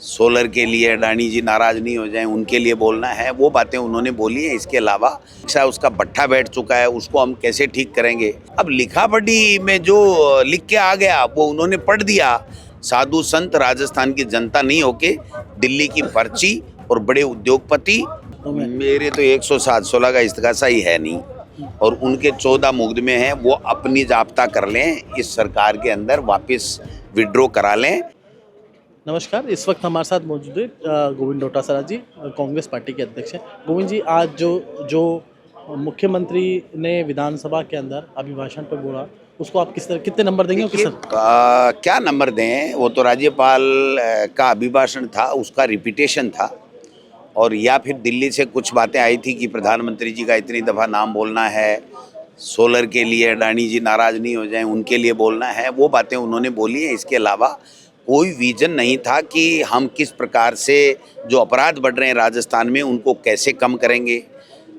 Solar के लिए अडानी जी नाराज नहीं हो जाएं उनके लिए बोलना है, वो बातें उन्होंने बोली हैं। इसके अलावा शिक्षा उसका भट्ठा बैठ चुका है, उसको हम कैसे ठीक करेंगे। अब लिखा पढ़ी में जो लिख के आ गया वो उन्होंने पढ़ दिया। साधु संत राजस्थान की जनता नहीं होके दिल्ली की पर्ची और बड़े उद्योगपति। मेरे तो 107-16 का इस्तेगासा ही है नहीं, और उनके 14 मुकदमे हैं, वो अपनी जाब्ता कर लें, इस सरकार के अंदर वापस विड्रॉ करा लें। नमस्कार, इस वक्त हमारे साथ मौजूद है गोविंद डोटासरा जी, कांग्रेस पार्टी के अध्यक्ष हैं। गोविंद जी, आज जो मुख्यमंत्री ने विधानसभा के अंदर अभिभाषण पर बोला, उसको आप किस तरह कितने नंबर देंगे? क्या नंबर दें, वो तो राज्यपाल का अभिभाषण था, उसका रिपीटेशन था। और या फिर दिल्ली से कुछ बातें आई थी कि प्रधानमंत्री जी का इतनी दफ़ा नाम बोलना है, सोलर के लिए अडानी जी नाराज नहीं हो जाएं उनके लिए बोलना है, वो बातें उन्होंने बोली हैं। इसके अलावा कोई विजन नहीं था कि हम किस प्रकार से जो अपराध बढ़ रहे हैं राजस्थान में उनको कैसे कम करेंगे।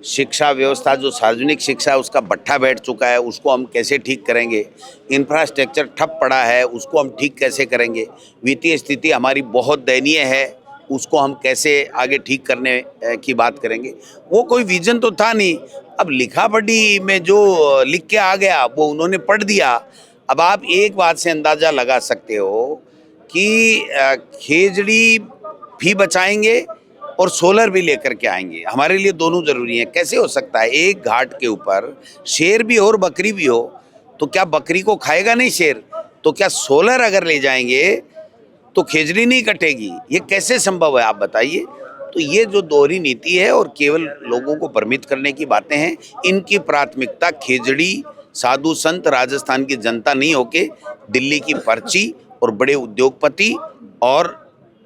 शिक्षा व्यवस्था, जो सार्वजनिक शिक्षा है उसका भट्ठा बैठ चुका है, उसको हम कैसे ठीक करेंगे। इंफ्रास्ट्रक्चर ठप पड़ा है, उसको हम ठीक कैसे करेंगे। वित्तीय स्थिति हमारी बहुत दयनीय है, उसको हम कैसे आगे ठीक करने की बात करेंगे। वो कोई विजन तो था नहीं। अब लिखा पढ़ी में जो लिख के आ गया वो उन्होंने पढ़ दिया। अब आप एक बात से अंदाज़ा लगा सकते हो कि खेजड़ी भी बचाएंगे और सोलर भी लेकर के आएंगे। हमारे लिए दोनों ज़रूरी हैं। कैसे हो सकता है एक घाट के ऊपर शेर भी हो और बकरी भी हो, तो क्या बकरी को खाएगा नहीं शेर? तो क्या सोलर अगर ले जाएंगे तो खेजड़ी नहीं कटेगी? ये कैसे संभव है, आप बताइए। तो ये जो दोहरी नीति है और केवल लोगों को भ्रमित करने की बातें हैं, इनकी प्राथमिकता खेजड़ी, साधु संत राजस्थान की जनता नहीं होके दिल्ली की पर्ची और बड़े उद्योगपति और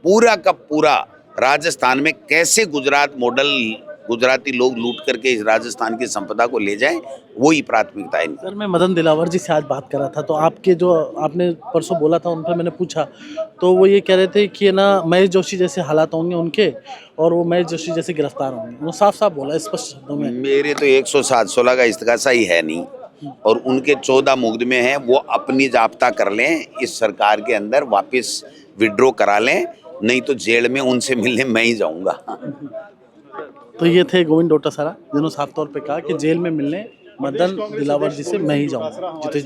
पूरा का पूरा राजस्थान में कैसे गुजरात मॉडल गुजराती लोग लूट करके इस राजस्थान की संपदा को ले जाएं, वो ही प्राथमिकता है। सर, मैं मदन दिलावर जी से आज बात कर रहा था, तो आपके जो आपने परसों बोला था उन पर मैंने पूछा, तो वो ये कह रहे थे कि ना महेश जोशी जैसे हालात होंगे उनके, और वो महेश जोशी जैसे गिरफ्तार होंगे। वो साफ साफ बोला, स्पष्ट शब्दों में। मेरे तो 107-16 का इस्तेगासा ही है नहीं, और उनके 14 मुकदमे हैं, वो अपनी जाब्ता कर लें, इस सरकार के अंदर वापस विड्रॉ करा लें, नहीं तो जेल में उनसे मिलने मैं ही जाऊंगा। तो ये थे गोविंद डोटासरा, जिन्होंने साफ तौर पे कहा कि जेल में मिलने मदन दिलावर जी से मैं ही जाऊँगा। जितेश